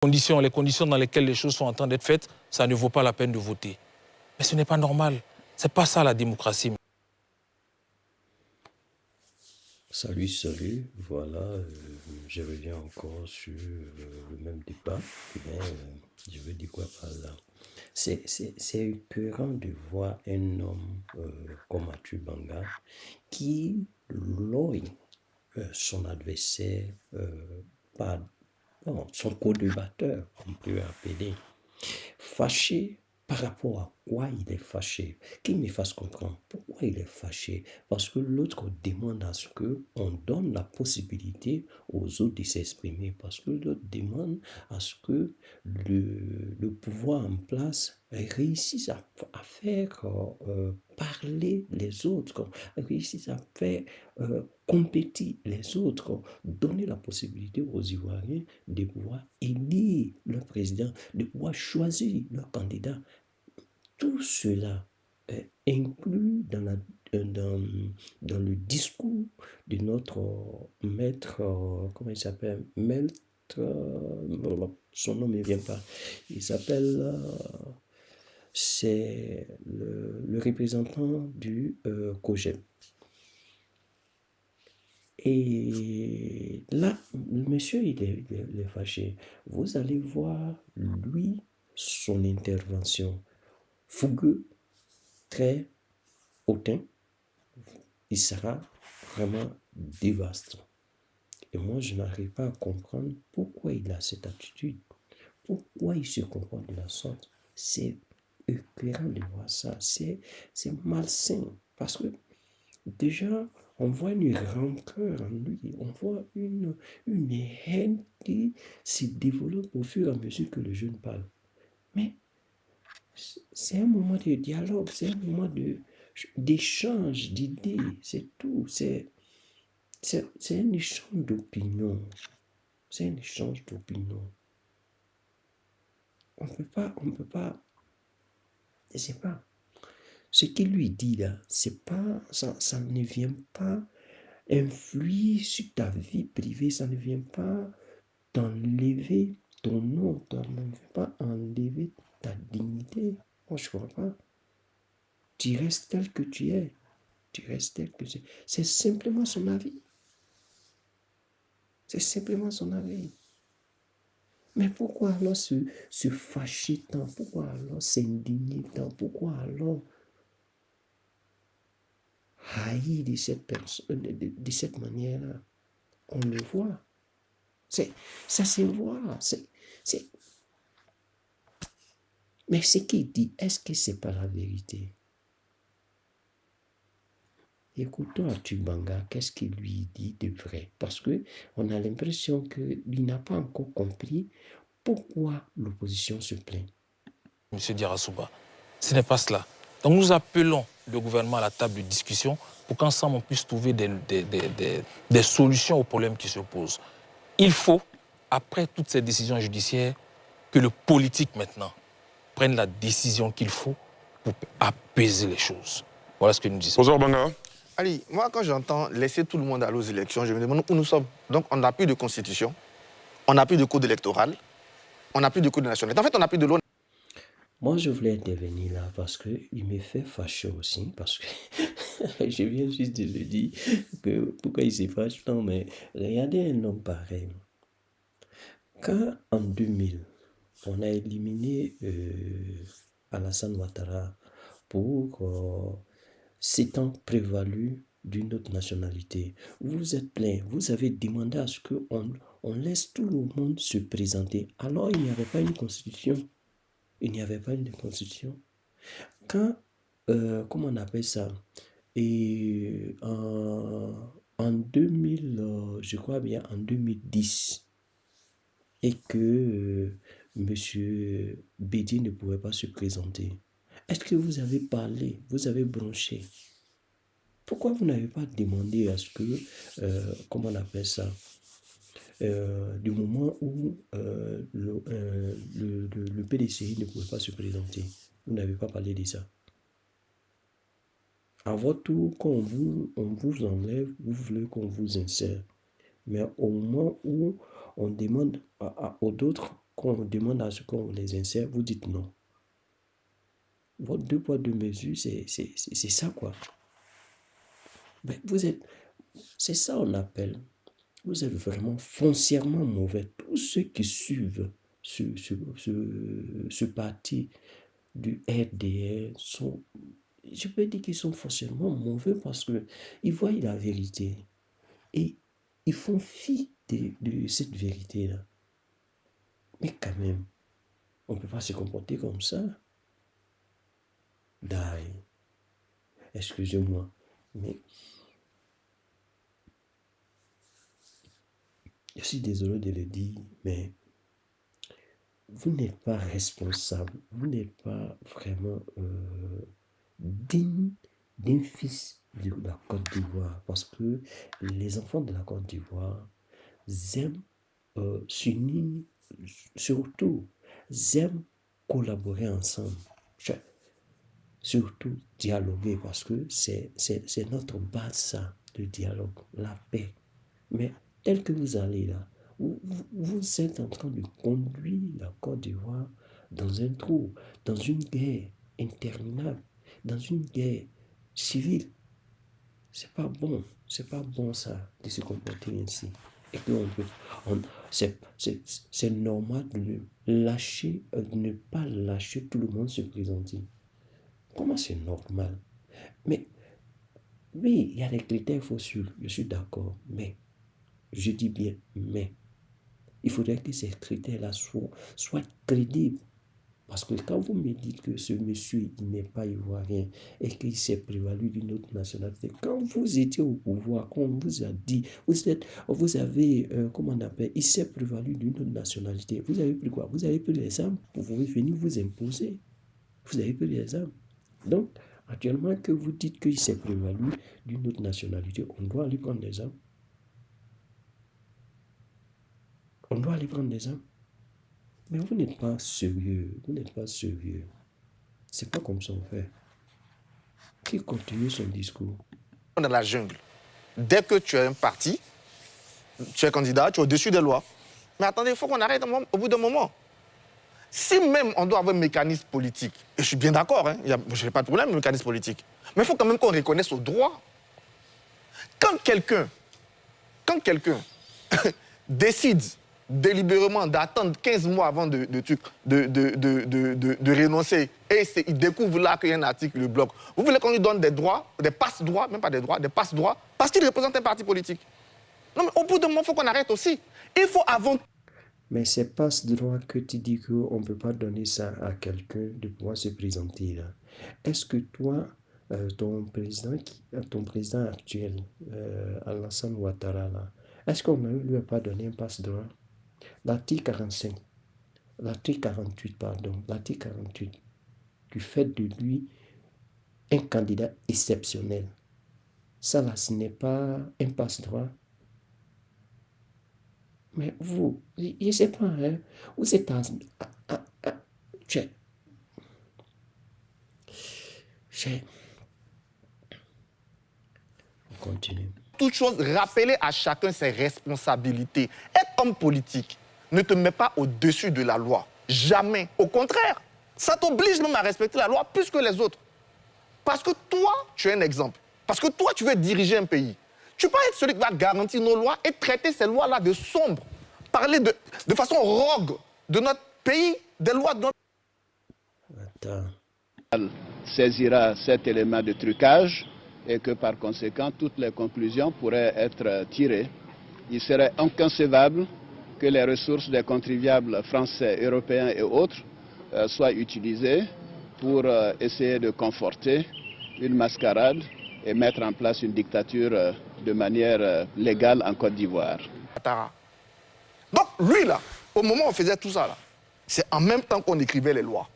Les conditions dans lesquelles les choses sont en train d'être faites, ça ne vaut pas la peine de voter. Mais ce n'est pas normal. Ce n'est pas ça la démocratie. Salut, voilà, je reviens encore sur le même débat, mais je veux dire quoi par là. C'est épeurant de voir un homme comme Atu Banga qui loie son adversaire par son co-débatteur, on peut appeler, fâché par rapport à quoi il est fâché. Qu'il me fasse comprendre pourquoi il est fâché. Parce que l'autre demande à ce qu'on donne la possibilité aux autres de s'exprimer. Parce que l'autre demande à ce que le pouvoir en place réussisse à faire parler les autres, réussisse à faire compétir les autres, donner la possibilité aux Ivoiriens de pouvoir élire leur président, de pouvoir choisir leur candidat. Tout cela est inclus dans le discours de notre maître, comment il s'appelle? Maître, son nom ne me vient pas. Il s'appelle, c'est le représentant du COGEP. Et là, le monsieur, il est fâché. Vous allez voir, lui, son intervention fougueux, très hautain, il sera vraiment dévastant. Et moi, je n'arrive pas à comprendre pourquoi il a cette attitude, pourquoi il se comporte de la sorte. C'est éclairant de voir ça, c'est malsain, parce que déjà, on voit une rancœur en lui, on voit une haine qui se développe au fur et à mesure que le jeune parle. Mais c'est un moment de dialogue, c'est un moment d'échange d'idées, c'est tout. C'est un échange d'opinions. C'est un échange d'opinions. On peut pas, je sais pas. Ce qu'il lui dit là, c'est pas, ça ne vient pas influer sur ta vie privée, ça ne vient pas t'enlever ton nom, ça ne vient pas enlever ta dignité. Moi, je ne comprends pas. Tu restes tel que tu es. Tu restes tel que tu es. C'est simplement son avis. C'est simplement son avis. Mais pourquoi alors se fâcher tant? Pourquoi alors s'indigner tant? Pourquoi alors haïr de cette manière-là? On le voit. Ça se voit. Mais ce qu'il dit, est-ce que c'est pas la vérité? Écoutons Atu Banga, qu'est-ce qu'il lui dit de vrai? Parce qu'on a l'impression qu'il n'a pas encore compris pourquoi l'opposition se plaint. Monsieur Diarasouba, ce n'est pas cela. Donc nous appelons le gouvernement à la table de discussion pour qu'ensemble on puisse trouver des solutions aux problèmes qui se posent. Il faut, après toutes ces décisions judiciaires, que le politique maintenant prenne la décision qu'il faut pour apaiser les choses. Voilà ce que nous disons. Bonsoir Banga. Ali, moi quand j'entends laisser tout le monde aller aux élections, je me demande où nous sommes. Donc on n'a plus de constitution, on n'a plus de code électoral, on n'a plus de code national. En fait, on n'a plus de loi. Moi, je voulais intervenir là parce qu'il me fait fâcher aussi, parce que je viens juste de le dire, que pourquoi il se fâche. Non, mais regardez un homme pareil. Quand en 2000, on a éliminé Alassane Ouattara pour s'étant prévalu d'une autre nationalité, vous vous êtes plaint, vous avez demandé à ce qu'on laisse tout le monde se présenter. Alors, il n'y avait pas une constitution. Il n'y avait pas une constitution. Quand, comment on appelle ça? Et en 2000, je crois bien en 2010, et que M. Bédier ne pouvait pas se présenter. Est-ce que vous avez parlé, vous avez branché? Pourquoi vous n'avez pas demandé à ce que, comment on appelle ça? Du moment où le PDCI ne pouvait pas se présenter, vous n'avez pas parlé de ça. À votre tour, quand on vous enlève, vous voulez qu'on vous insère. Mais au moment où on demande aux autres qu'on demande à ce qu'on les insère, vous dites non. Votre 2 poids 2 mesures, c'est ça quoi. Mais c'est ça on appelle, vous êtes vraiment foncièrement mauvais. Tous ceux qui suivent ce parti du RDR sont, je peux dire qu'ils sont foncièrement mauvais parce qu'ils voient la vérité et ils font fi de cette vérité-là. Mais quand même, on ne peut pas se comporter comme ça. Excusez-moi, mais je suis désolé de le dire, mais vous n'êtes pas responsable, vous n'êtes pas vraiment digne d'un fils de la Côte d'Ivoire, parce que les enfants de la Côte d'Ivoire aiment s'unir, surtout, aiment collaborer ensemble. Surtout dialoguer, parce que c'est notre base, ça, le dialogue, la paix. Mais tel que vous allez là, vous êtes en train de conduire la Côte d'Ivoire dans un trou, dans une guerre interminable, dans une guerre civile. C'est pas bon ça, de se comporter ainsi. Et que c'est normal de ne pas lâcher tout le monde se présenter. Comment c'est normal? Mais, oui, il y a des critères fossiles, je suis d'accord, mais, je dis bien, mais, il faudrait que ces critères-là soient crédibles. Parce que quand vous me dites que ce monsieur, il n'est pas ivoirien et qu'il s'est prévalu d'une autre nationalité, quand vous étiez au pouvoir, quand on vous a dit, vous avez, comment on appelle, il s'est prévalu d'une autre nationalité, vous avez pris quoi? Vous avez pris les armes pour pouvoir venir vous imposer. Vous avez pris les armes. Donc, actuellement, que vous dites qu'il s'est prévalu d'une autre nationalité, on doit aller prendre des armes. On doit aller prendre des armes. Mais vous n'êtes pas sérieux. Vous n'êtes pas sérieux. C'est pas comme ça on fait. Qui continue son discours? Dans la jungle, dès que tu es un parti, tu es candidat, tu es au-dessus des lois. Mais attendez, il faut qu'on arrête au bout d'un moment. Si même on doit avoir un mécanisme politique, et je suis bien d'accord, hein, je n'ai pas de problème avec le mécanisme politique, mais il faut quand même qu'on reconnaisse au droit. Quand quelqu'un décide délibérément d'attendre 15 mois avant de renoncer, et il découvre là qu'il y a un article qui le bloque, vous voulez qu'on lui donne des droits, des passe-droits, même pas des droits, des passe-droits, parce qu'il représente un parti politique. Non, mais au bout d'un moment, il faut qu'on arrête aussi. Il faut avant... Mais c'est pas ce droit que tu dis qu'on ne peut pas donner ça à quelqu'un de pouvoir se présenter là. Est-ce que toi, ton président actuel, Alassane Ouattara, là, est-ce qu'on ne lui a pas donné un passe-droit? L'article 45, l'article 48, pardon, l'article 48, du fait de lui un candidat exceptionnel. Ça là, ce n'est pas un passe-droit. Mais vous, je ne sais pas, hein, vous êtes on continue. Toute chose, rappeler à chacun ses responsabilités. Être homme politique ne te met pas au-dessus de la loi. Jamais. Au contraire, ça t'oblige même à respecter la loi plus que les autres. Parce que toi, tu es un exemple. Parce que toi, tu veux diriger un pays. Tu peux être celui qui va garantir nos lois et traiter ces lois-là de sombres. Parler de façon rogue de notre pays, des lois de notre... Attends. Saisira cet élément de trucage et que par conséquent, toutes les conclusions pourraient être tirées. Il serait inconcevable que les ressources des contribuables français, européens et autres soient utilisées pour essayer de conforter une mascarade et mettre en place une dictature de manière légale en Côte d'Ivoire. Donc lui là, au moment où on faisait tout ça là, c'est en même temps qu'on écrivait les lois.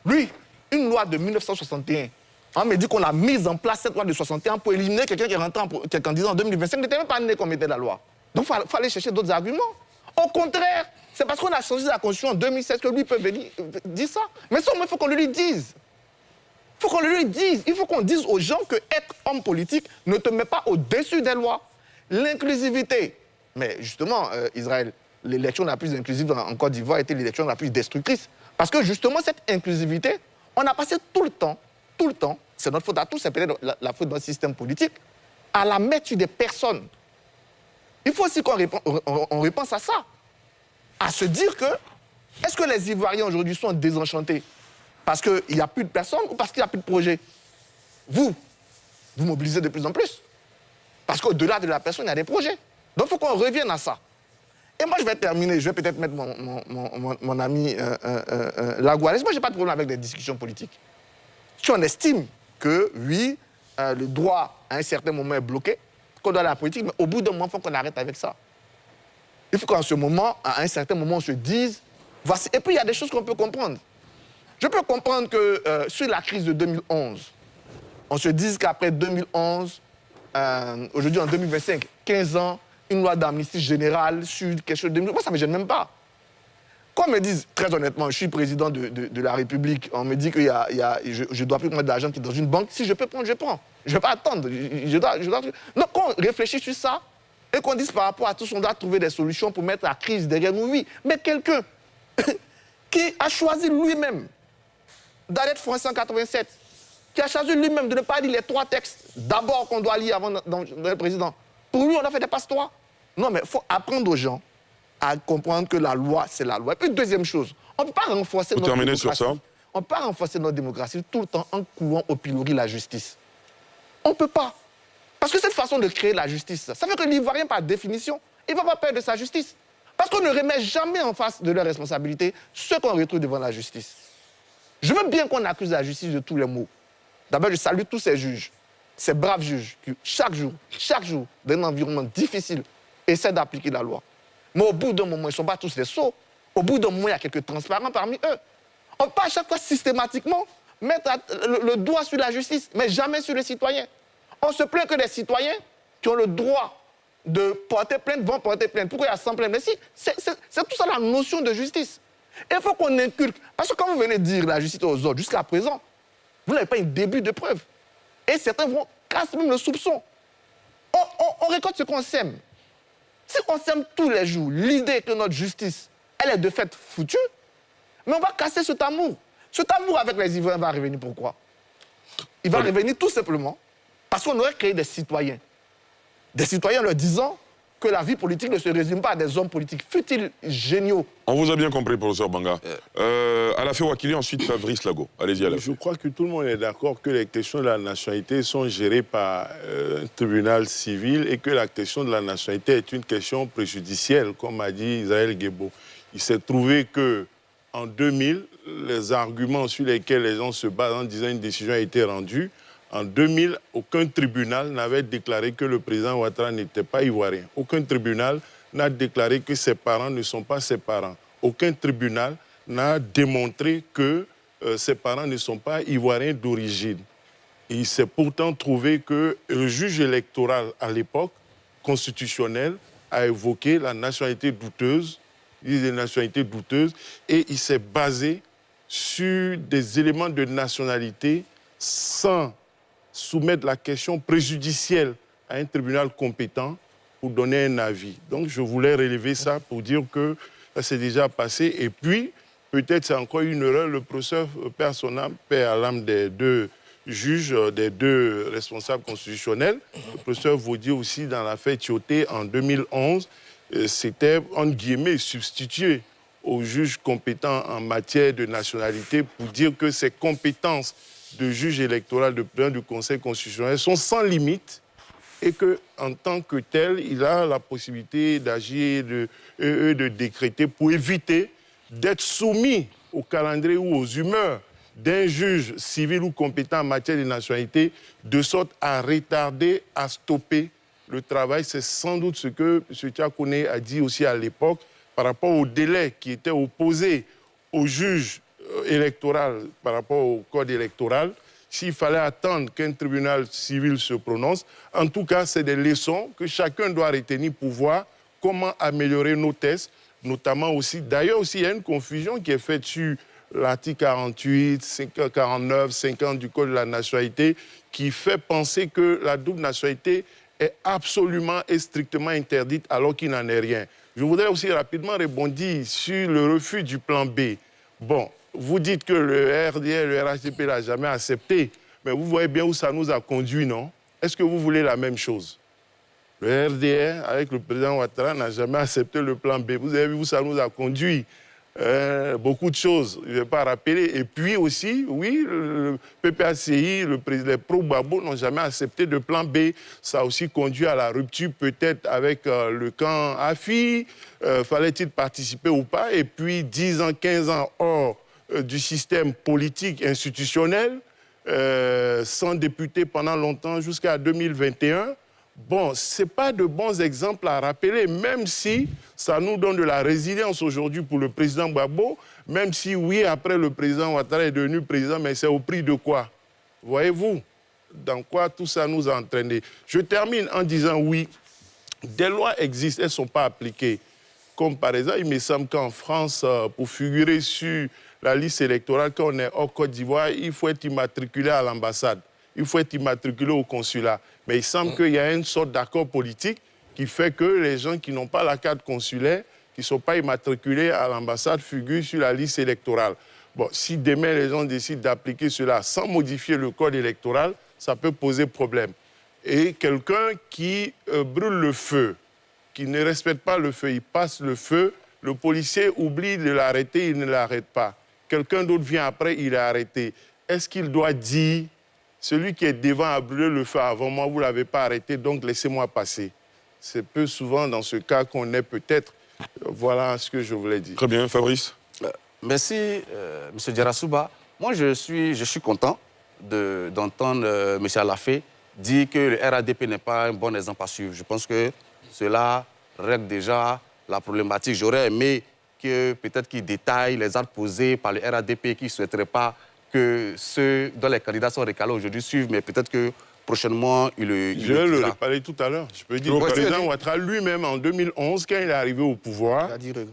Lui, une loi de 1961, on me dit qu'on a mis en place cette loi de 61 pour éliminer quelqu'un qui est rentré qui est candidat en 2025, n'était même pas né qu'on mettait la loi. Donc il fallait chercher d'autres arguments. Au contraire, c'est parce qu'on a changé la Constitution en 2016 que lui peut venir dire ça. Mais ça, il faut qu'on le lui dise. Il faut qu'on le lui dise. Il faut qu'on dise aux gens que être homme politique ne te met pas au-dessus des lois. L'inclusivité. Mais justement, Israël, l'élection la plus inclusive en Côte d'Ivoire était l'élection la plus destructrice. Parce que justement, cette inclusivité, on a passé tout le temps, c'est notre faute à tous, c'est peut-être la faute d'un système politique, à la mettre sur des personnes. Il faut aussi qu'on repense à ça, à se dire que, est-ce que les Ivoiriens aujourd'hui sont désenchantés parce qu'il n'y a plus de personnes ou parce qu'il n'y a plus de projets? Vous mobilisez de plus en plus. Parce qu'au-delà de la personne, il y a des projets. Donc il faut qu'on revienne à ça. Et moi, je vais terminer, je vais peut-être mettre mon ami Laguarès. Moi, je n'ai pas de problème avec des discussions politiques. Si on estime que, oui, le droit, à un certain moment, est bloqué, qu'on doit aller à la politique, mais au bout d'un moment, il faut qu'on arrête avec ça. Il faut qu'en ce moment, à un certain moment, on se dise, voici. Et puis, il y a des choses qu'on peut comprendre. Je peux comprendre que sur la crise de 2011, on se dise qu'après 2011, aujourd'hui en 2025, 15 ans, une loi d'amnistie générale sur quelque chose de 2011, moi ça ne me gêne même pas. Quand on me dise, très honnêtement, je suis président de la République, on me dit que je dois plus prendre de l'argent qui est dans une banque, si je peux prendre, je prends. Je ne vais pas attendre. Donc quand on réfléchit sur ça, et qu'on dise par rapport à tout, on doit trouver des solutions pour mettre la crise derrière nous, oui. Mais quelqu'un qui a choisi lui-même d'être français en 87, qui a choisi lui-même de ne pas lire les 3 textes d'abord qu'on doit lire avant d'être président. Pour lui, on a fait des passe-toi. Non, mais il faut apprendre aux gens à comprendre que la loi, c'est la loi. Et puis, deuxième chose, on ne peut pas renforcer notre démocratie. Sur ça. On ne peut pas renforcer notre démocratie tout le temps en courant au pilori la justice. On ne peut pas. Parce que cette façon de créer la justice, ça fait que l'Ivoirien, par définition, il ne va pas peur de sa justice. Parce qu'on ne remet jamais en face de leurs responsabilités ceux qu'on retrouve devant la justice. Je veux bien qu'on accuse la justice de tous les maux. D'abord, je salue tous ces juges, ces braves juges qui, chaque jour, dans un environnement difficile, essaient d'appliquer la loi. Mais au bout d'un moment, ils ne sont pas tous des sots. Au bout d'un moment, il y a quelques transparents parmi eux. On ne peut pas à chaque fois systématiquement mettre le doigt sur la justice, mais jamais sur les citoyens. On se plaint que les citoyens qui ont le droit de porter plainte vont porter plainte. Pourquoi il y a 100 plaintes? Mais si, c'est tout ça la notion de justice. Et il faut qu'on inculque. Parce que quand vous venez dire la justice aux autres, jusqu'à présent, vous n'avez pas un début de preuve. Et certains vont casser même le soupçon. On récolte ce qu'on sème. Si on sème tous les jours l'idée que notre justice, elle est de fait foutue, mais on va casser cet amour. Cet amour avec les Ivoiriens va revenir pourquoi? Il va revenir tout simplement parce qu'on aurait créé des citoyens. Des citoyens leur disant que la vie politique ne se résume pas à des hommes politiques, fut-ils géniaux. On vous a bien compris, professeur Banga. Alafé Wakili, ensuite Fabrice Lago. Allez-y, Alafé. Je crois que tout le monde est d'accord que les questions de la nationalité sont gérées par un tribunal civil et que la question de la nationalité est une question préjudicielle, comme a dit Israël Guebo. Il s'est trouvé qu'en 2000, les arguments sur lesquels les gens se basent en disant une décision a été rendue, en 2000, aucun tribunal n'avait déclaré que le président Ouattara n'était pas ivoirien. Aucun tribunal n'a déclaré que ses parents ne sont pas ses parents. Aucun tribunal n'a démontré que ses parents ne sont pas ivoiriens d'origine. Il s'est pourtant trouvé que le juge électoral à l'époque, constitutionnel, a évoqué la nationalité douteuse, des nationalités douteuses, et il s'est basé sur des éléments de nationalité sans soumettre la question préjudicielle à un tribunal compétent pour donner un avis. Donc je voulais relever ça pour dire que ça s'est déjà passé. Et puis, peut-être c'est encore une erreur, le professeur perd son âme, perd à l'âme des 2 juges, des 2 responsables constitutionnels. Le professeur Vaudier aussi, dans l'affaire Tioté en 2011, c'était, entre guillemets, substitué aux juges compétents en matière de nationalité pour dire que ses compétences de juge électoral, de président du Conseil constitutionnel sont sans limite et qu'en tant que tel, il a la possibilité d'agir, de décréter pour éviter d'être soumis au calendrier ou aux humeurs d'un juge civil ou compétent en matière de nationalité, de sorte à retarder, à stopper le travail. C'est sans doute ce que M. Tiakone a dit aussi à l'époque par rapport au délai qui était opposé au juge électoral par rapport au code électoral, s'il fallait attendre qu'un tribunal civil se prononce. En tout cas, c'est des leçons que chacun doit retenir pour voir comment améliorer nos tests, notamment aussi, d'ailleurs aussi, il y a une confusion qui est faite sur l'article 48, 49, 50 du Code de la nationalité, qui fait penser que la double nationalité est absolument et strictement interdite alors qu'il n'en est rien. Je voudrais aussi rapidement rebondir sur le refus du plan B. Bon, vous dites que le RDR, le RHDP ne l'a jamais accepté, mais vous voyez bien où ça nous a conduit, non? Est-ce que vous voulez la même chose? Le RDR, avec le président Ouattara, n'a jamais accepté le plan B. Vous avez vu où ça nous a conduit. Beaucoup de choses, je ne vais pas rappeler. Et puis aussi, oui, le PPACI, les pro-Gbagbo n'ont jamais accepté de plan B. Ça a aussi conduit à la rupture peut-être avec le camp AFI. Fallait-il participer ou pas? Et puis 10 ans, 15 ans hors du système politique institutionnel, sans député pendant longtemps jusqu'à 2021. Bon, ce n'est pas de bons exemples à rappeler, même si ça nous donne de la résilience aujourd'hui pour le président Gbagbo, même si, oui, après le président Ouattara est devenu président, mais c'est au prix de quoi? Voyez-vous dans quoi tout ça nous a entraînés? Je termine en disant oui, des lois existent, elles ne sont pas appliquées. Comme par exemple, il me semble qu'en France, pour figurer sur la liste électorale, quand on est hors Côte d'Ivoire, il faut être immatriculé à l'ambassade. Il faut être immatriculé au consulat. Mais il semble qu'il y a une sorte d'accord politique qui fait que les gens qui n'ont pas la carte consulaire, qui ne sont pas immatriculés à l'ambassade, figurent sur la liste électorale. Bon, si demain les gens décident d'appliquer cela sans modifier le code électoral, ça peut poser problème. Et quelqu'un qui brûle le feu, qui ne respecte pas le feu, il passe le feu, le policier oublie de l'arrêter, il ne l'arrête pas. Quelqu'un d'autre vient après, il est arrêté. Est-ce qu'il doit dire... Celui qui est devant a brûlé le feu avant moi, vous ne l'avez pas arrêté, donc laissez-moi passer. C'est peu souvent dans ce cas qu'on est peut-être... Voilà ce que je voulais dire. Très bien, Fabrice. Merci, M. Djerasouba. Moi, je suis content d'entendre M. Alafé dire que le RADP n'est pas un bon exemple à suivre. Je pense que cela règle déjà la problématique. J'aurais aimé que peut-être qu'il détaille les actes posés par le RADP qui ne souhaiteraient pas que ceux dont les candidats sont recalés aujourd'hui suivent, mais peut-être que prochainement, il Je vais le parler tout à l'heure. Je peux dire, le président Ouattara lui-même, en 2011, quand il est arrivé au pouvoir,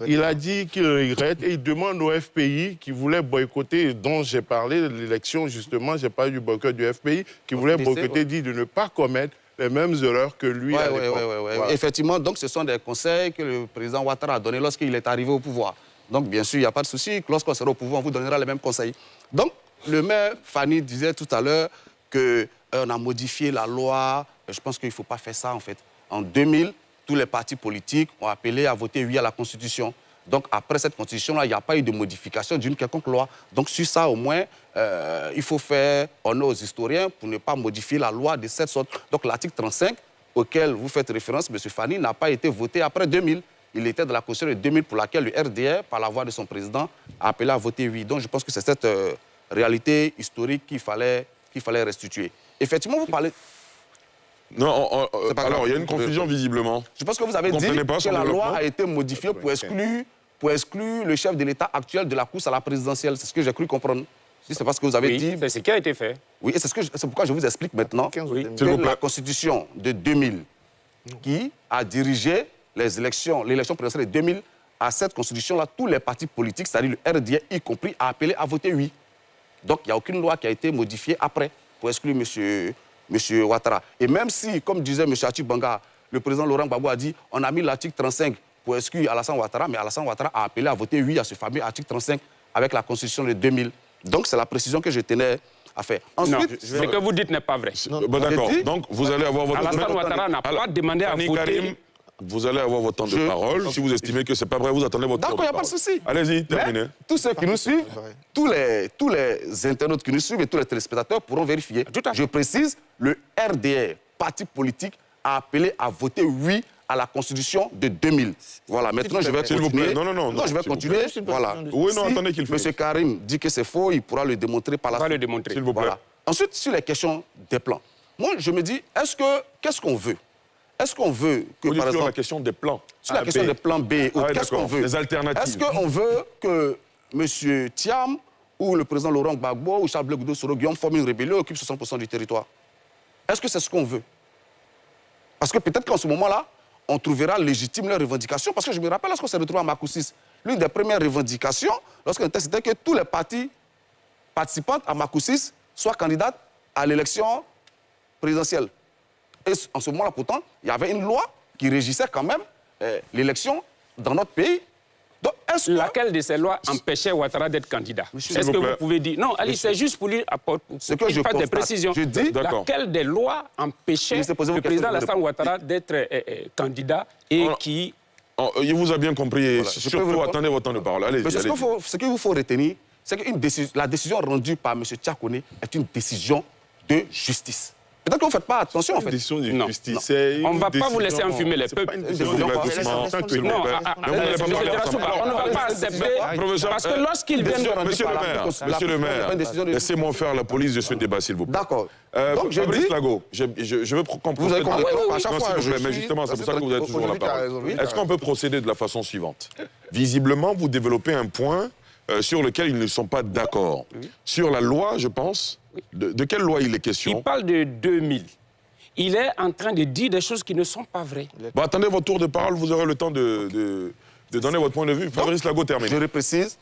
il a dit qu'il regrette et il demande au FPI qui voulait boycotter, dont j'ai parlé de l'élection, justement, j'ai parlé du boycott du FPI, qui voulait boycotter, dit de ne pas commettre les mêmes erreurs que lui à l'époque. Voilà. Effectivement, donc ce sont des conseils que le président Ouattara a donnés lorsqu'il est arrivé au pouvoir. Donc, bien sûr, il n'y a pas de souci. Lorsqu'on sera au pouvoir, on vous donnera les mêmes conseils. Donc, le maire Fanny disait tout à l'heure qu'on a modifié la loi. Je pense qu'il ne faut pas faire ça, en fait. En 2000, tous les partis politiques ont appelé à voter oui à la Constitution. Donc, après cette Constitution-là, il n'y a pas eu de modification d'une quelconque loi. Donc, sur ça, au moins, il faut faire honneur aux historiens pour ne pas modifier la loi de cette sorte. Donc, l'article 35, auquel vous faites référence, M. Fanny, n'a pas été voté après 2000. Il était dans la Constitution de 2000 pour laquelle le RDR, par la voix de son président, a appelé à voter oui. Donc, je pense que c'est cette réalité historique qu'il fallait restituer. Effectivement, vous parlez... Non, alors, il y a une confusion visiblement. Je pense que vous avez dit que la loi a été modifiée pour exclure le chef de l'État actuel de la course à la présidentielle. C'est ce que j'ai cru comprendre. Si c'est pas ce que vous avez dit... c'est ce qui a été fait. Oui, et c'est pourquoi je vous explique maintenant que la Constitution de 2000, qui a dirigé l'élection présidentielle de 2000, à cette Constitution-là, tous les partis politiques, c'est-à-dire le RDR y compris, a appelé à voter oui. Donc, il n'y a aucune loi qui a été modifiée après pour exclure M. Ouattara. Et même si, comme disait M. Achi Banga, le président Laurent Gbagbo a dit on a mis l'article 35 pour exclure Alassane Ouattara, mais Alassane Ouattara a appelé à voter oui à ce fameux article 35 avec la Constitution de 2000. Donc, c'est la précision que je tenais à faire. Ensuite, ce que vous dites n'est pas vrai. Bon, d'accord. Donc, vous allez avoir votre... Alassane Ouattara n'a pas demandé à voter... Karim, vous allez avoir votre temps de parole. Si vous estimez que ce n'est pas vrai, vous attendez votre temps de parole. D'accord, il n'y a pas de souci. Allez-y, terminez. Tous ceux qui nous suivent, tous les internautes qui nous suivent et tous les téléspectateurs pourront vérifier. Je précise, le RDR, parti politique, a appelé à voter oui à la Constitution de 2000. Voilà, maintenant je vais continuer. Non, je vais continuer. Voilà. Oui, non, attendez qu'il fasse. M. Karim dit que c'est faux, il pourra le démontrer par la suite. Il va le démontrer. S'il vous plaît. Voilà. Ensuite, sur les questions des plans. Moi, je me dis, qu'est-ce qu'on veut? Est-ce qu'on veut que, par exemple... Sur la question des plans. Sur la question des plans B, qu'est-ce qu'on veut? Les alternatives. Est-ce qu'on veut que M. Thiam ou le président Laurent Gbagbo ou Charles Blé Goudou Soro Guillaume forment une rébellion et occupent 60% du territoire? Est-ce que c'est ce qu'on veut? Parce que peut-être qu'en ce moment-là, on trouvera légitime leurs revendications. Parce que je me rappelle, lorsqu'on s'est retrouvé à Makoussis, l'une des premières revendications, lorsqu'on était, c'était que tous les partis participants à Makoussis soient candidats à l'élection présidentielle. Et en ce moment-là, pourtant, il y avait une loi qui régissait quand même l'élection dans notre pays. Donc, est-ce que... Laquelle de ces lois empêchait Ouattara d'être candidat? Est-ce que vous pouvez dire... Non, Ali, c'est juste pour lui apporter des précisions. Je dis... Laquelle des lois empêchait le président Alassane Ouattara d'être candidat et qui... Il vous a bien compris et surtout attendez votre temps de parole. Allez-y. Ce qu'il vous faut retenir, c'est que la décision rendue par M. Tchakone est une décision de justice. Peut-être que vous ne faites pas attention, en fait. Une décision de justice. On ne va pas vous laisser enfumer les peuples. Une décision d'évacuement. Non, on ne va pas accepter. Parce que lorsqu'ils viennent... Monsieur le maire, laissez-moi faire la police de ce débat, s'il vous plaît. D'accord. Donc, Fabrice Lago, je veux comprendre. Vous avez compris à chaque fois, mais justement, c'est pour ça que vous avez toujours la parole. Est-ce qu'on peut procéder de la façon suivante? Visiblement, vous développez un point sur lequel ils ne sont pas d'accord. Sur la loi, je pense. De quelle loi il est question? Il parle de 2000. Il est en train de dire des choses qui ne sont pas vraies. Bon, attendez votre tour de parole, vous aurez le temps de donner votre point de vue. Fabrice Lago termine. Je reprécise,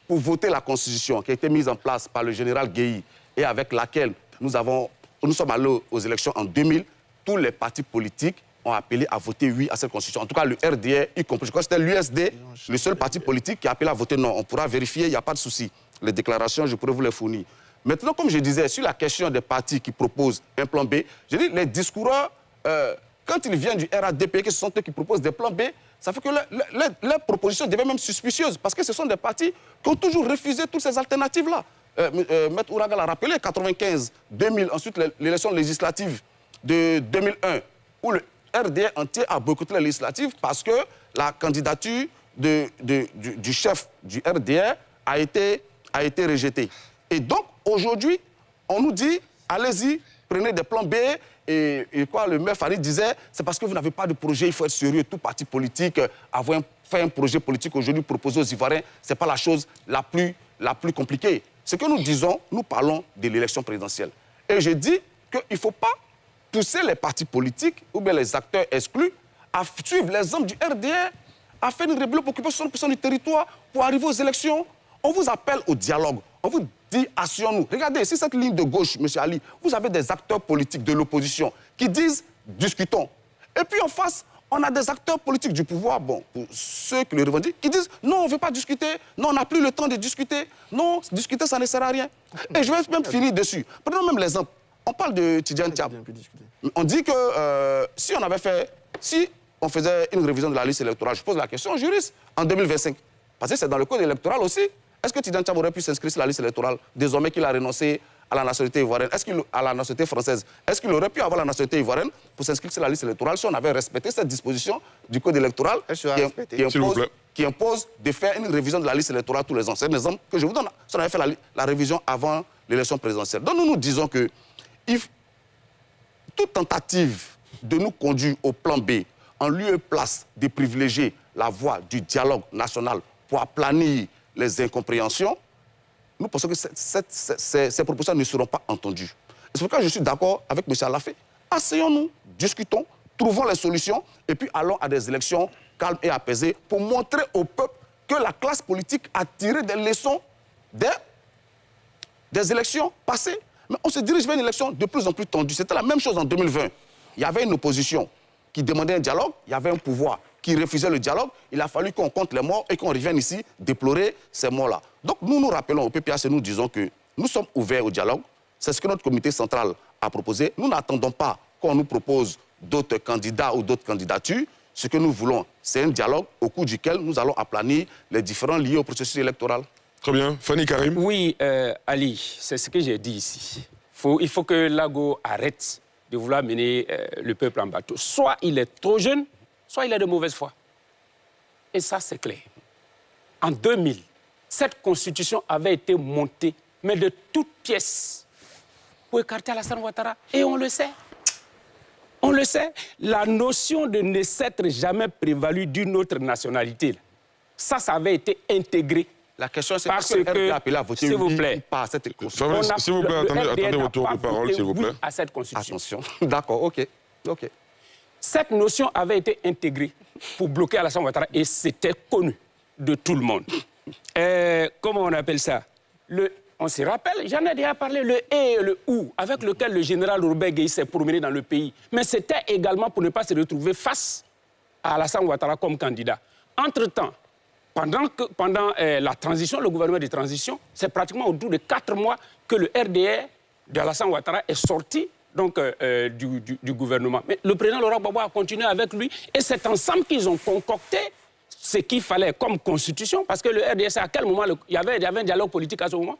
pour voter la Constitution qui a été mise en place par le général Guéhi et avec laquelle nous sommes allés aux élections en 2000, tous les partis politiques ont appelé à voter oui à cette Constitution. En tout cas, le RDR, y compris. Je crois que c'était l'USD, le seul parti politique qui a appelé à voter non. On pourra vérifier, il n'y a pas de souci. Les déclarations, je pourrais vous les fournir. Maintenant, comme je disais, sur la question des partis qui proposent un plan B, je dis les discoureurs, quand ils viennent du RADP, que ce sont eux qui proposent des plans B, ça fait que leurs propositions deviennent même suspicieuses, parce que ce sont des partis qui ont toujours refusé toutes ces alternatives-là. Maître Ouraga l'a rappelé, 95, 2000, ensuite l'élection législative de 2001, où le RDR entier a boycotté les législatives parce que la candidature du chef du RDR a été rejetée. Et donc, aujourd'hui, on nous dit, allez-y, prenez des plans B. Et quoi, le maire Farid disait, c'est parce que vous n'avez pas de projet, il faut être sérieux. Tout parti politique, faire un projet politique aujourd'hui proposé aux Ivoiriens, ce n'est pas la chose la plus compliquée. Ce que nous disons, nous parlons de l'élection présidentielle. Et je dis qu'il ne faut pas pousser les partis politiques ou bien les acteurs exclus à suivre l'exemple du RDR, à faire une rébellion pour occuper 60% du territoire pour arriver aux élections. On vous appelle au dialogue. On vous dit, asseyons-nous. Regardez, si cette ligne de gauche, M. Ali, vous avez des acteurs politiques de l'opposition qui disent, discutons. Et puis en face, on a des acteurs politiques du pouvoir, bon, pour ceux qui le revendiquent, qui disent, non, on ne veut pas discuter, non, on n'a plus le temps de discuter, non, discuter, ça ne sert à rien. Et je vais même finir dessus. Prenons même l'exemple. On parle de Tidjane Thiam. On dit que si on faisait une révision de la liste électorale, je pose la question aux juristes, en 2025, parce que c'est dans le code électoral aussi, est-ce que Tidjane Thiam aurait pu s'inscrire sur la liste électorale désormais qu'il a renoncé à la nationalité ivoirienne, à la nationalité française? Est-ce qu'il aurait pu avoir la nationalité ivoirienne pour s'inscrire sur la liste électorale si on avait respecté cette disposition du code électoral qui impose de faire une révision de la liste électorale tous les ans? C'est un exemple que je vous donne. Si on avait fait la révision avant l'élection présidentielle. Donc nous disons que toute tentative de nous conduire au plan B en lieu et place de privilégier la voie du dialogue national pour aplanir les incompréhensions, nous pensons que ces propositions ne seront pas entendues. C'est pourquoi je suis d'accord avec M. Alafé. Asseyons-nous, discutons, trouvons les solutions et puis allons à des élections calmes et apaisées pour montrer au peuple que la classe politique a tiré des leçons des élections passées. Mais on se dirige vers une élection de plus en plus tendue. C'était la même chose en 2020. Il y avait une opposition qui demandait un dialogue, il y avait un pouvoir qui refusait le dialogue. Il a fallu qu'on compte les morts et qu'on revienne ici déplorer ces morts-là. Donc nous nous rappelons au PPAC et nous disons que nous sommes ouverts au dialogue. C'est ce que notre comité central a proposé. Nous n'attendons pas qu'on nous propose d'autres candidats ou d'autres candidatures. Ce que nous voulons, c'est un dialogue au cours duquel nous allons aplanir les différends liés au processus électoral. Très bien. Fanny Karim. Oui, Ali, c'est ce que j'ai dit ici. Il faut que Lago arrête de vouloir mener le peuple en bateau. Soit il est trop jeune, soit il est de mauvaise foi. Et ça, c'est clair. En 2000, cette constitution avait été montée, mais de toutes pièces, pour écarter Alassane Ouattara. Et on le sait. On le sait. La notion de ne s'être jamais prévalu d'une autre nationalité, ça avait été intégré. La question, c'est parce que, appelé à voter s'il vous plaît, pas à cette constitution. S'il vous plaît, attendez votre tour de parole, s'il vous plaît. À cette constitution. Attention. D'accord, OK. Cette notion avait été intégrée pour bloquer Alassane Ouattara et c'était connu de tout le monde. Comment on appelle ça? On se rappelle, j'en ai déjà parlé, le « et » et le « ou » avec lequel le général Robert Gueye s'est promené dans le pays. Mais c'était également pour ne pas se retrouver face à Alassane Ouattara comme candidat. Entre-temps, pendant la transition, le gouvernement de transition, c'est pratiquement autour de 4 mois que le RDR d'Alassane Ouattara est sorti donc, du gouvernement. Mais le président Laurent Gbagbo a continué avec lui et c'est ensemble qu'ils ont concocté ce qu'il fallait comme constitution, parce que le RDS, à quel moment il y avait un dialogue politique à ce moment?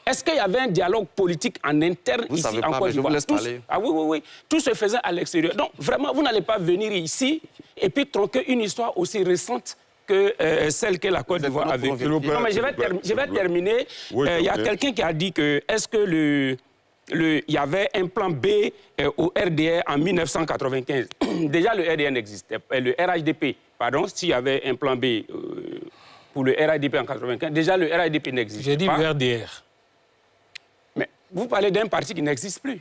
Est-ce qu'il y avait un dialogue politique en interne vous ici savez en pas, Côte mais je vous laisse parler. Ah oui, oui, oui. Tout se faisait à l'extérieur. Donc, vraiment, vous n'allez pas venir ici et puis tronquer une histoire aussi récente que celle que la Côte d'Ivoire a vécue. Non, mais je vais terminer. Oui, il y a quelqu'un qui a dit que est-ce que il y avait un plan B au RDR en 1995. Déjà, le RDR n'existait pas. Le RHDP, pardon, s'il y avait un plan B pour le RHDP en 1995, déjà le RHDP n'existait pas. J'ai dit le RDR. Mais vous parlez d'un parti qui n'existe plus.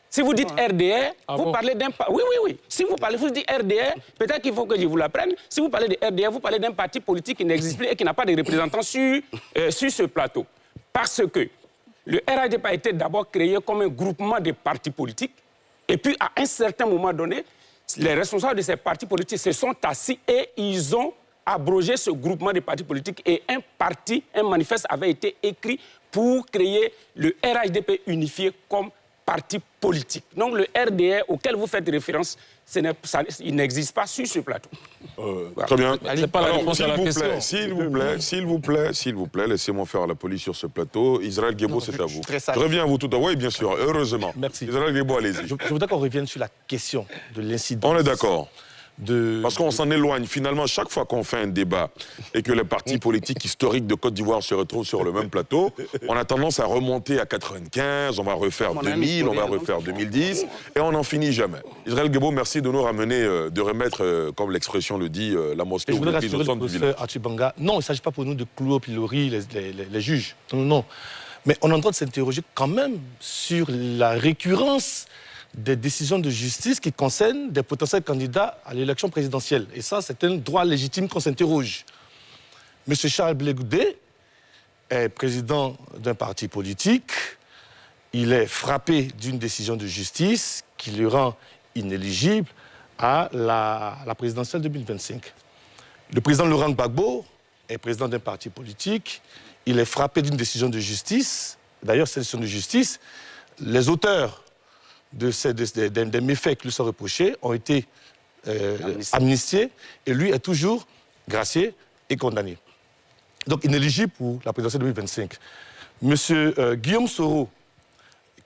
Si vous dites RDR, vous parlez d'un parti... Oui, oui, oui. Si vous dites RDR, peut-être qu'il faut que je vous l'apprenne. Si vous parlez de RDR, vous parlez d'un parti politique qui n'existe plus et qui n'a pas de représentants sur ce plateau. Parce que le RHDP a été d'abord créé comme un groupement de partis politiques. Et puis, à un certain moment donné, les responsables de ces partis politiques se sont assis et ils ont abrogé ce groupement de partis politiques. Et un manifeste avait été écrit pour créer le RHDP unifié comme parti politique. Donc, le RDR auquel vous faites référence, il n'existe pas sur ce plateau. Voilà. Très bien. C'est pas la réponse à la question. S'il vous plaît, laissez-moi faire la police sur ce plateau. Israël Guébo, c'est à vous. très sage. Je reviens à vous tout à l'heure. Oui, bien sûr, heureusement. Merci. Israël Guébo, allez-y. Je voudrais qu'on revienne sur la question de l'incident. On est d'accord. Parce qu'on s'en éloigne. Finalement, chaque fois qu'on fait un débat et que les partis politiques historiques de Côte d'Ivoire se retrouvent sur le même plateau, on a tendance à remonter à 95, on va refaire 2000, on va refaire 2010, et on n'en finit jamais. Israël Guébo, merci de nous ramener, de remettre, comme l'expression le dit, la mosquée Et je voudrais au rassurer centre le du village. professeur Arthur Banga. Non, il ne s'agit pas pour nous de clouer au pilori les juges. Non, non. Mais on a le droit de s'interroger quand même sur la récurrence des décisions de justice qui concernent des potentiels candidats à l'élection présidentielle. Et ça, c'est un droit légitime qu'on s'interroge. M. Charles Blé Goudé est président d'un parti politique. Il est frappé d'une décision de justice qui le rend inéligible à la présidentielle 2025. Le président Laurent Gbagbo est président d'un parti politique. Il est frappé d'une décision de justice. D'ailleurs, cette décision de justice, les auteurs des méfaits qui lui sont reprochés ont été amnistiés et lui est toujours gracié et condamné. Donc inéligible pour la présidentielle 2025. Monsieur Guillaume Soro,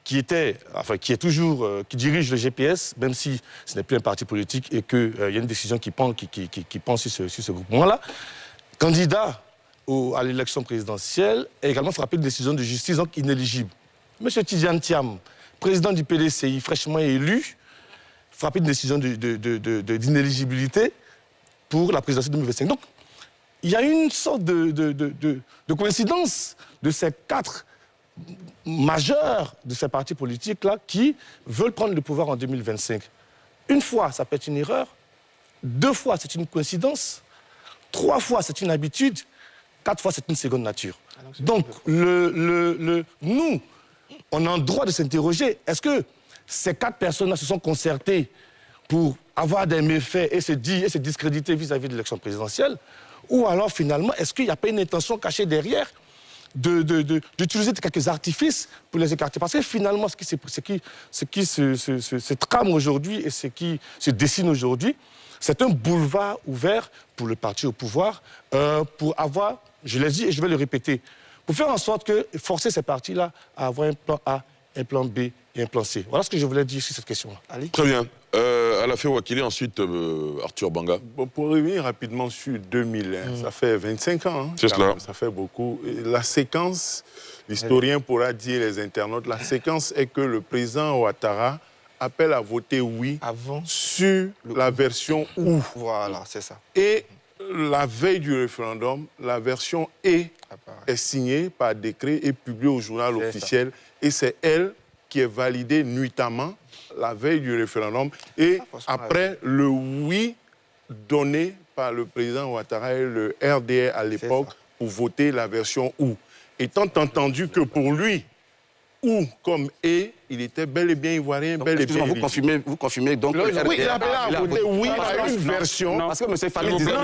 qui dirige le GPS, même si ce n'est plus un parti politique et qu'il y a une décision qui pense sur ce groupement-là, candidat à l'élection présidentielle, est également frappé d'une décision de justice, donc inéligible. Monsieur Tidiane Thiam, président du PDCI, fraîchement élu, frappé d'une décision d'inéligibilité pour la présidentielle 2025. Donc, il y a une sorte de coïncidence de ces 4 majeurs de ces partis politiques-là qui veulent prendre le pouvoir en 2025. Une fois, ça peut être une erreur. 2 fois, c'est une coïncidence. 3 fois, c'est une habitude. 4 fois, c'est une seconde nature. Donc, nous, on a le droit de s'interroger. Est-ce que ces 4 personnes-là se sont concertées pour avoir des méfaits et se discréditer vis-à-vis de l'élection présidentielle? Ou alors, finalement, est-ce qu'il n'y a pas une intention cachée derrière d'utiliser quelques artifices pour les écarter? Parce que finalement, ce qui se trame aujourd'hui et ce qui se dessine aujourd'hui, c'est un boulevard ouvert pour le parti au pouvoir pour avoir, je l'ai dit et je vais le répéter, pour faire en sorte que forcer ces partis-là à avoir un plan A, un plan B et un plan C. Voilà ce que je voulais dire sur cette question-là. Ali. Très bien. Alafé Ouakili, ensuite Arthur Banga. Bon, pour revenir rapidement sur 2001, ça fait 25 ans. Hein, c'est cela. Même, ça fait beaucoup. Et la séquence, l'historien pourra dire, les internautes, la séquence est que le président Ouattara appelle à voter oui sur la version OU. Voilà, c'est ça. Et la veille du référendum, la version est signée par décret et publiée au journal officiel. Et c'est elle qui est validée nuitamment la veille du référendum. Et après le oui donné par le président Ouattara et le RDR à l'époque pour voter la version OU. Étant entendu que pour lui, OU comme et il était bel et bien ivoirien, bel et bien vous confirmez donc... Oui, il a appelé à voter oui à une version... Parce que M. Fani disait... Non,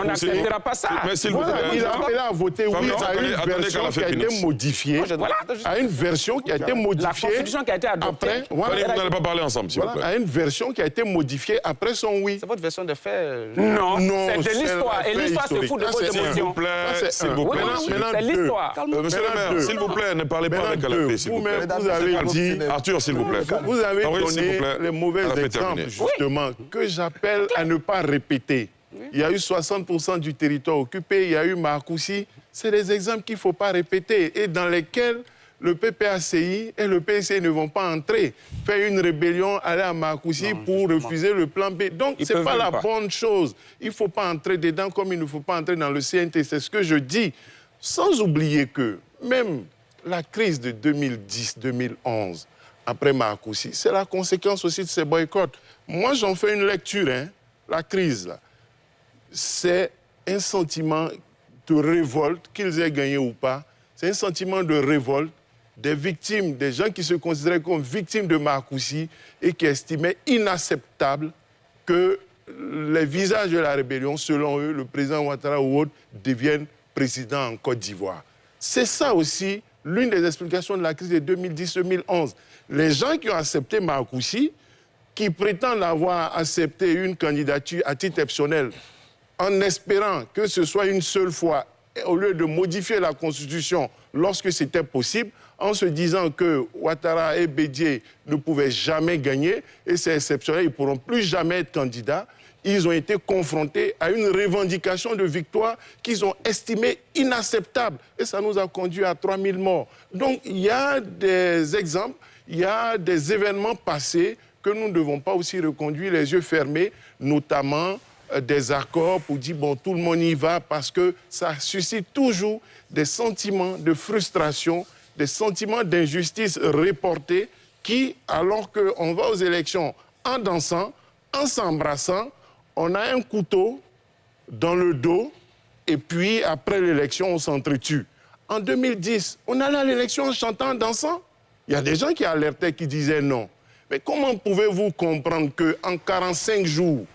on n'acceptera pas ça. Mais s'il vous plaît... Il a appelé à voter oui à une version qui a été modifiée. À une version qui a été modifiée... La constitution qui a été adoptée... Vous n'allez pas parler ensemble, s'il vous plaît. À une version qui a été modifiée après son oui. C'est votre version de fait. Non, c'est de l'histoire. Et l'histoire se fout de vos émotions. S'il vous plaît, s'il vous plaît. C'est l'histoire. Monsieur le maire, s'il vous plaît, ne parlez pas avec Alafé, s'il vous plaît. Vous avez dit... Arthur, s'il vous plaît. Vous avez donné les mauvais exemples, justement, que j'appelle à ne pas répéter. Il y a eu 60% du territoire occupé, il y a eu Marcoussis. C'est des exemples qu'il ne faut pas répéter et dans lesquels le PPACI et le PSC ne vont pas entrer, faire une rébellion, aller à Marcoussis pour refuser le plan B. Donc, ce n'est pas la bonne chose. Il ne faut pas entrer dedans comme il ne faut pas entrer dans le CNT. C'est ce que je dis. Sans oublier que même la crise de 2010-2011, après Marcoussis, c'est la conséquence aussi de ces boycotts. Moi, j'en fais une lecture. La crise, là, c'est un sentiment de révolte, qu'ils aient gagné ou pas. C'est un sentiment de révolte des victimes, des gens qui se considéraient comme victimes de Marcoussis et qui estimaient inacceptable que les visages de la rébellion, selon eux, le président Ouattara ou autre, deviennent président en Côte d'Ivoire. C'est ça aussi l'une des explications de la crise de 2010-2011. Les gens qui ont accepté Marcoussis, qui prétendent avoir accepté une candidature à titre exceptionnel en espérant que ce soit une seule fois, au lieu de modifier la Constitution lorsque c'était possible, en se disant que Ouattara et Bédié ne pouvaient jamais gagner, et c'est exceptionnel, ils ne pourront plus jamais être candidats, ils ont été confrontés à une revendication de victoire qu'ils ont estimée inacceptable. Et ça nous a conduit à 3000 morts. Donc il y a des exemples, il y a des événements passés que nous ne devons pas aussi reconduire les yeux fermés, notamment des accords pour dire, bon, tout le monde y va, parce que ça suscite toujours des sentiments de frustration, des sentiments d'injustice reportés qui, alors qu'on va aux élections en dansant, en s'embrassant, on a un couteau dans le dos et puis après l'élection, on s'entretue. En 2010, on allait à l'élection en chantant, en dansant. Il y a des gens qui alertaient, qui disaient non. Mais comment pouvez-vous comprendre qu'en 45 jours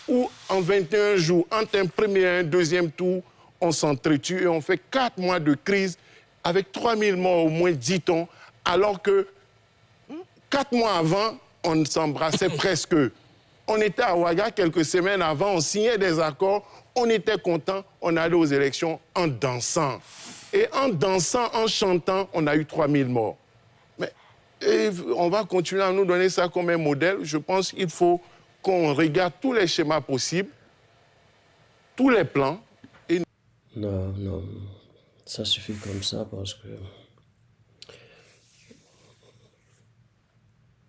ou en 21 jours, entre un premier et un deuxième tour, on s'entretue et on fait 4 mois de crise avec 3000 morts au moins, dit-on, alors que 4 mois avant, on s'embrassait presque. On était à Ouaga quelques semaines avant, on signait des accords, on était content, on allait aux élections en dansant. Et en dansant, en chantant, on a eu 3000 morts. Mais on va continuer à nous donner ça comme un modèle. Je pense qu'il faut qu'on regarde tous les schémas possibles, tous les plans. Et... Non, ça suffit comme ça parce que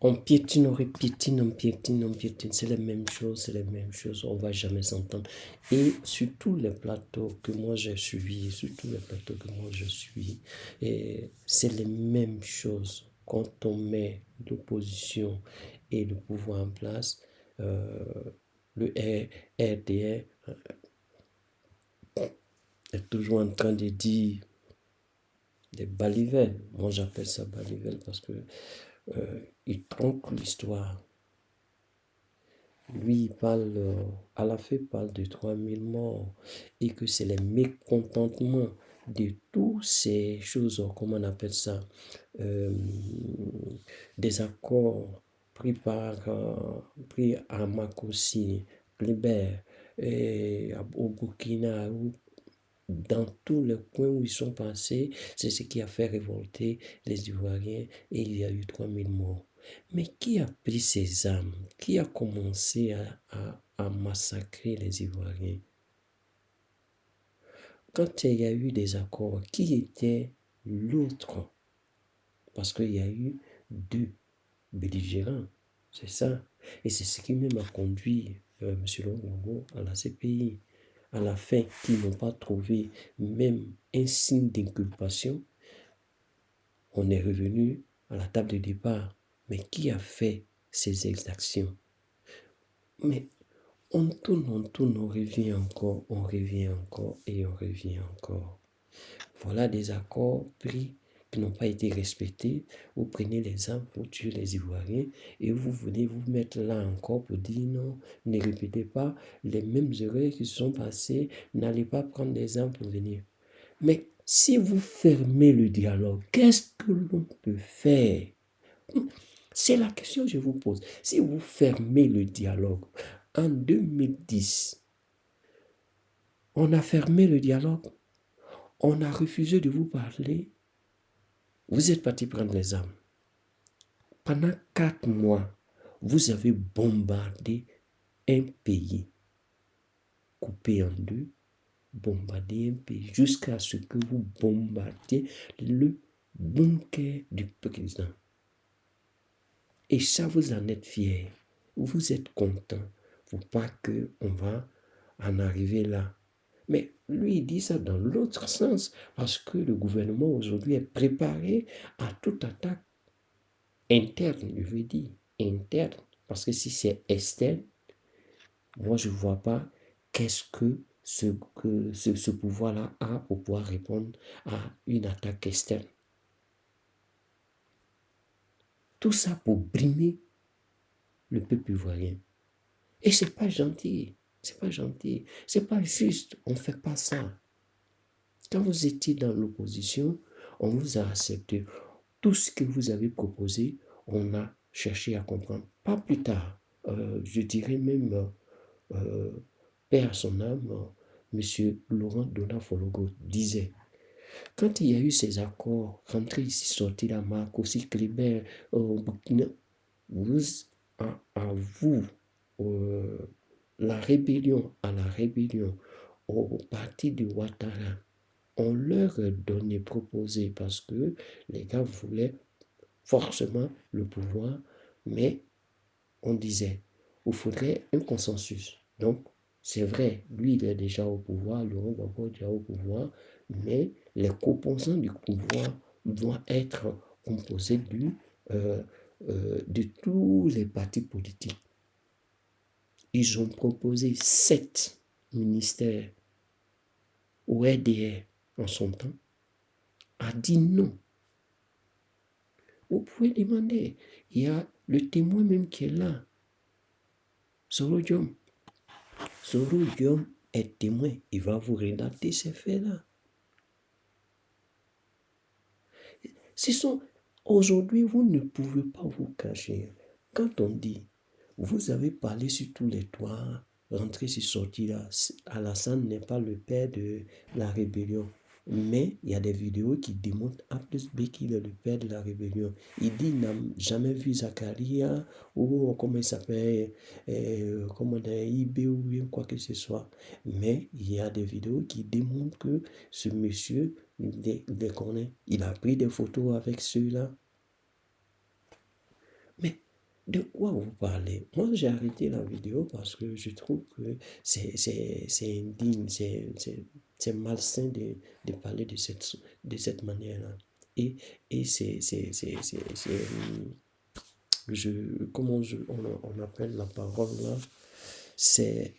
on piétine, on piétine. C'est les mêmes choses, on ne va jamais s'entendre. Et sur tous les plateaux que moi j'ai suivis, c'est les mêmes choses. Quand on met l'opposition et le pouvoir en place, le RDR est toujours en train de dire des balivelles. Moi j'appelle ça balivelles parce que il tronque l'histoire. Lui, il parle, Alafé parle de 3000 morts et que c'est les mécontentements de toutes ces choses, comment on appelle ça, des accords pris à Marcoussis, Libère, au Burkina, dans tous les coins où ils sont passés, c'est ce qui a fait révolter les Ivoiriens et il y a eu 3000 morts. Mais qui a pris ces armes? Qui a commencé à massacrer les Ivoiriens? Quand il y a eu des accords, qui était l'autre? Parce qu'il y a eu 2 belligérants, c'est ça. Et c'est ce qui même a conduit M. Longongo à la CPI. À la fin, qui n'ont pas trouvé même un signe d'inculpation, on est revenu à la table de départ. Mais qui a fait ces exactions? Mais on tourne, on revient encore. Voilà des accords pris qui n'ont pas été respectés, vous prenez les armes pour tuer les Ivoiriens et vous venez vous mettre là encore pour dire non, ne répétez pas les mêmes erreurs qui se sont passées, n'allez pas prendre des armes pour venir. Mais si vous fermez le dialogue, qu'est-ce que l'on peut faire? C'est la question que je vous pose. Si vous fermez le dialogue, en 2010, on a fermé le dialogue, on a refusé de vous parler, vous êtes parti prendre les armes. Pendant 4 mois, vous avez bombardé un pays, coupé en deux, bombardé un pays, jusqu'à ce que vous bombardiez le bunker du président. Et ça, vous en êtes fiers. Vous êtes content. Faut pas qu'on va en arriver là. Mais lui, il dit ça dans l'autre sens, parce que le gouvernement aujourd'hui est préparé à toute attaque interne, je veux dire, interne. Parce que si c'est externe, moi, je ne vois pas qu'est-ce que ce pouvoir-là a pour pouvoir répondre à une attaque externe. Tout ça pour brimer le peuple ivoirien. Et c'est pas gentil. C'est pas gentil. C'est pas juste. On ne fait pas ça. Quand vous étiez dans l'opposition, on vous a accepté. Tout ce que vous avez proposé, on a cherché à comprendre. Pas plus tard, je dirais même, père à son âme, M. Laurent Donat-Fologo disait, quand il y a eu ces accords, rentrée ici, sortie là, Marc, aussi Kléber, Burkina, à vous, la rébellion, au parti de Ouattara, on leur donnait, proposé, parce que les gars voulaient forcément le pouvoir, mais on disait, il faudrait un consensus. Donc, c'est vrai, lui, il est déjà au pouvoir, Laurent Gbagbo est déjà au pouvoir, mais les composants du pouvoir doivent être composés de tous les partis politiques. Ils ont proposé 7 ministères au RDR en son temps, a dit non. Vous pouvez demander, il y a le témoin même qui est là, Soro Diom. Soro Diom est témoin, il va vous relater ces faits-là. Aujourd'hui, vous ne pouvez pas vous cacher. Quand on dit, vous avez parlé sur tous les toits, rentré sur sorti là, Alassane n'est pas le père de la rébellion. Mais il y a des vidéos qui démontrent A plus B qu'il est le père de la rébellion. Il dit qu'il n'a jamais vu Zakaria ou comment il s'appelle, IB ou bien quoi que ce soit. Mais il y a des vidéos qui démontrent que ce monsieur, il les connaît. Il a pris des photos avec ceux-là. Mais de quoi vous parlez? Moi, j'ai arrêté la vidéo parce que je trouve que c'est indigne, c'est malsain de parler de cette manière-là. Et on appelle la parole là? C'est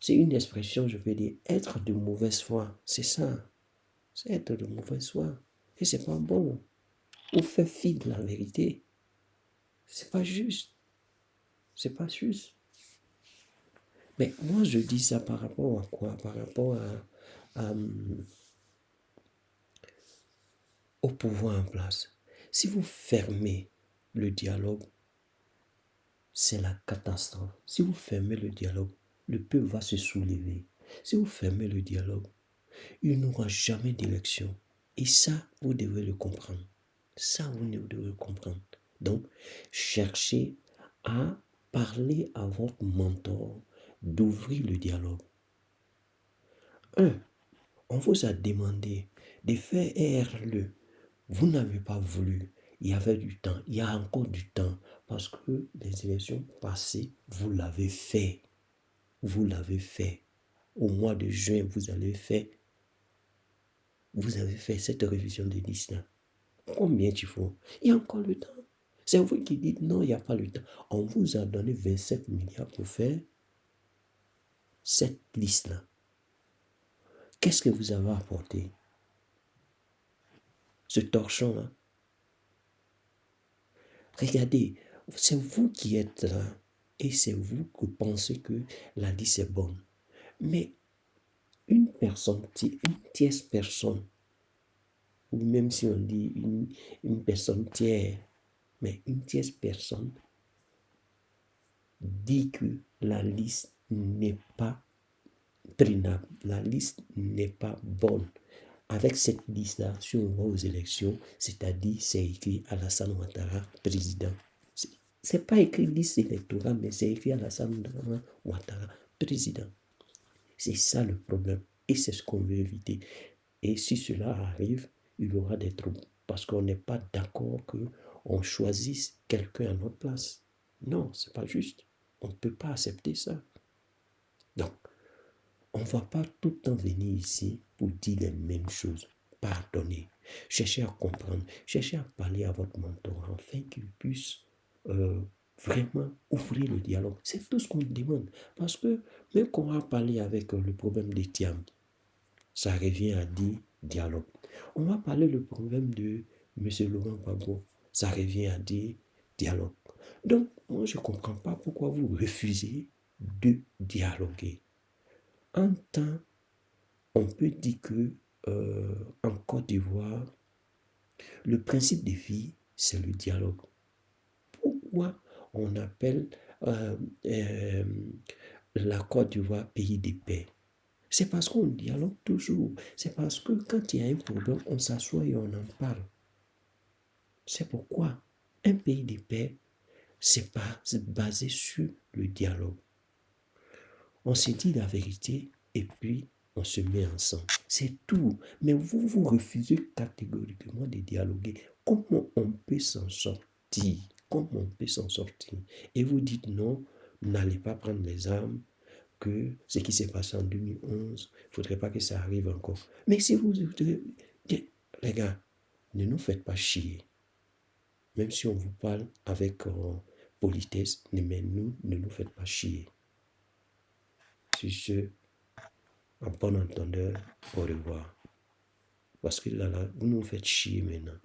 une expression, je peux dire, être de mauvaise foi. C'est ça. C'est être de mauvaise foi. Et c'est pas bon. On fait fi de la vérité. C'est pas juste. C'est pas juste. Mais moi, je dis ça par rapport à quoi? Par rapport au pouvoir en place. Si vous fermez le dialogue, c'est la catastrophe. Si vous fermez le dialogue, le peuple va se soulever. Si vous fermez le dialogue, il n'y aura jamais d'élection. Et ça, vous devez le comprendre. Ça, vous devez le comprendre. Donc, cherchez à parler à votre mentor d'ouvrir le dialogue. On vous a demandé de faire RLE. Vous n'avez pas voulu. Il y avait du temps. Il y a encore du temps. Parce que les élections passées, vous l'avez fait. Vous l'avez fait. Au mois de juin, vous avez fait cette révision de liste-là. Combien il faut? Il y a encore le temps. C'est vous qui dites non, il n'y a pas le temps. On vous a donné 27 milliards pour faire cette liste-là. Qu'est-ce que vous avez apporté? ce torchon-là. Regardez, c'est vous qui êtes là et c'est vous qui pensez que la liste est bonne. Mais une personne, une tierce personne, ou même si on dit une personne tiers, mais une tierce personne dit que la liste n'est pas prenable, la liste n'est pas bonne. Avec cette liste-là, si on va aux élections, c'est-à-dire c'est écrit Alassane Ouattara, président. C'est pas écrit liste électorale, mais c'est écrit Alassane Ouattara, président. C'est ça le problème. Et c'est ce qu'on veut éviter. Et si cela arrive, il y aura des troubles. Parce qu'on n'est pas d'accord qu'on choisisse quelqu'un à notre place. Non, c'est pas juste. On ne peut pas accepter ça. Donc, on ne va pas tout le temps venir ici pour dire les mêmes choses. Pardonnez. Cherchez à comprendre. Cherchez à parler à votre mentor afin qu'il puisse vraiment ouvrir le dialogue. C'est tout ce qu'on demande. Parce que même quand on va parler avec le problème des Tiam, ça revient à dire dialogue. On va parler le problème de M. Laurent Gbagbo, ça revient à dire dialogue. Donc, moi, je ne comprends pas pourquoi vous refusez de dialoguer. En temps, on peut dire que en Côte d'Ivoire, le principe de vie, c'est le dialogue. Pourquoi on appelle la Côte d'Ivoire pays de paix? C'est parce qu'on dialogue toujours. C'est parce que quand il y a un problème, on s'assoit et on en parle. C'est pourquoi un pays de paix, c'est basé sur le dialogue. On se dit la vérité et puis on se met ensemble. C'est tout. Mais vous refusez catégoriquement de dialoguer. Comment on peut s'en sortir? Comment on peut s'en sortir? Et vous dites non, n'allez pas prendre les armes, que ce qui s'est passé en 2011, il ne faudrait pas que ça arrive encore. Mais si vous... Les gars, ne nous faites pas chier. Même si on vous parle avec politesse, mais nous, ne nous faites pas chier. Sur ce, en bon entendeur, au revoir. Parce que là, vous nous faites chier maintenant.